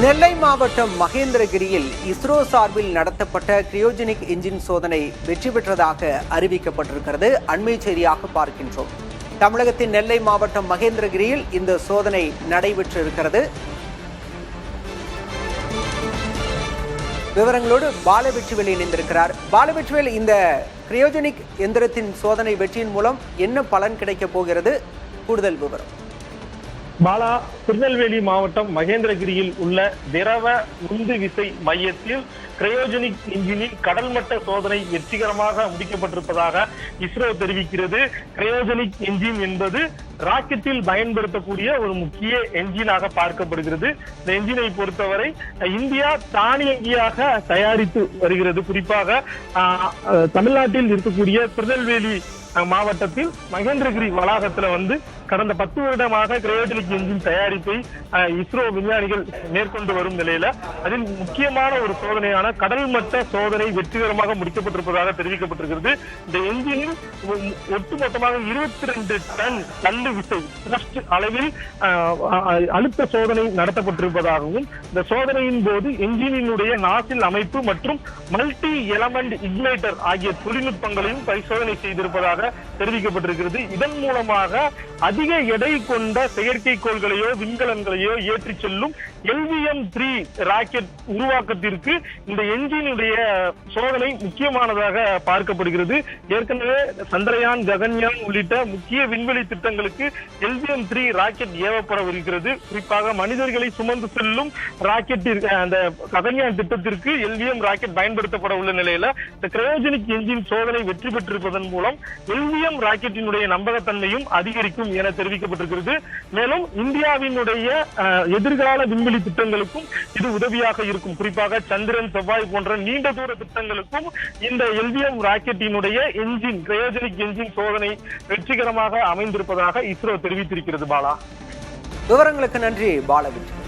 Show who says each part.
Speaker 1: நெல்லை மாவட்டம் மகேந்திரகிரியில் இஸ்ரோ சார்பில் நடத்தப்பட்ட கிரையோஜெனிக் என்ஜின் சோதனை வெற்றி பெற்றதாக அறிவிக்கப்பட்டிருக்கிறது. அண்மை செய்தியாக பார்க்கின்றோம். தமிழகத்தின் நெல்லை மாவட்டம் மகேந்திரகிரியில் இந்த சோதனை நடைபெற்றிருக்கிறது. விவரங்களோடு பாலவெற்றிவேல் இணைந்திருக்கிறார். பாலவெற்றிவேல், இந்த கிரையோஜெனிக் எந்திரத்தின் சோதனை வெற்றியின் மூலம் என்ன பலன் கிடைக்கப் போகிறது? கூடுதல் விவரம்.
Speaker 2: பாலா, திருநெல்வேலி மாவட்டம் மகேந்திரகிரியில் உள்ள திரவ உந்து விசை மையத்தில் கிரையோஜெனிக் என்ஜினின் கடல்மட்ட சோதனை வெற்றிகரமாக முடிக்கப்பட்டிருப்பதாக இஸ்ரோ தெரிவிக்கிறது. கிரையோஜெனிக் என்ஜின் என்பது ராக்கெட்டில் பயன்படுத்தக்கூடிய ஒரு முக்கிய என்ஜினாக பார்க்கப்படுகிறது. இந்த என்ஜினை பொறுத்தவரை இந்தியா தானியங்கியாக தயாரித்து வருகிறது. குறிப்பாக தமிழ்நாட்டில் இருக்கக்கூடிய திருநெல்வேலி மாவட்டத்தில் மகேந்திரகிரி வளாகத்துல கடந்த 10 வருடமாக கிரையோஜெனிக் என்ஜின் தயாரிப்பை இஸ்ரோ விஞ்ஞானிகள் மேற்கொண்டு வரும் நிலையில அதில் முக்கியமான ஒரு சோதனையான கடல் மட்ட சோதனை வெற்றிகரமாக முடிக்கப்பட்டிருப்பதாக தெரிவிக்கப்பட்டிருக்கிறது. இந்த என்ஜினில் ஒட்டுமொத்தமாக 22 டன் தள்ளு விசை அளவில் அழுத்த சோதனை நடத்தப்பட்டிருப்பதாகவும், இந்த சோதனையின் போது என்ஜினினுடைய நாசில் அமைப்பு மற்றும் மல்டி எலமெண்ட் இக்னைட்டர் ஆகிய தொழில்நுட்பங்களையும் பரிசோதனை செய்திருப்பதாக தெரிவிக்கப்பட்டிருக்கிறது. இதன் மூலமாக அதிக எடை கொண்ட செயற்கைக்கோள்களையோ விண்கலன்களையோ ஏற்றி செல்லும் LVM-3 ராக்கெட் உருவாக்கத்திற்கு இந்த என்ஜினுடைய சோதனை முக்கியமானதாக பார்க்கப்படுகிறது. ஏற்கனவே சந்திரயான், ககன்யான் உள்ளிட்ட முக்கிய விண்வெளி திட்டங்களுக்கு LVM-3 ராக்கெட் ஏவப்படவிருக்கிறது. குறிப்பாக மனிதர்களை சுமந்து செல்லும் ராக்கெட்டிற்கு, அந்த ககன்யான் திட்டத்திற்கு LVM ராக்கெட் பயன்படுத்தப்பட உள்ள நிலையில இந்த கிரையோஜெனிக் என்ஜின் சோதனை வெற்றி பெற்றிருப்பதன் மூலம் LVM ராக்கெட்டினுடைய நம்பகத்தன்மையும் அதிகரிக்கும் என தெரிவிக்கப்பட்டிருக்கிறது. மேலும் இந்தியாவினுடைய எதிர்கால விண்வெளி திட்டங்களுக்கும் இது உதவியாக இருக்கும். குறிப்பாக சந்திரன், செவ்வாய் போன்ற நீண்ட தூர திட்டங்களுக்கும் இந்த LVM ராக்கெட்டினுடைய என்ஜின், கிரையோஜெனிக் என்ஜின் சோதனை வெற்றிகரமாக அமைந்திருப்பதாக இஸ்ரோ தெரிவித்திருக்கிறது. பாலா,
Speaker 1: விவரங்களுக்கு நன்றி பாலவெற்றிவேல்.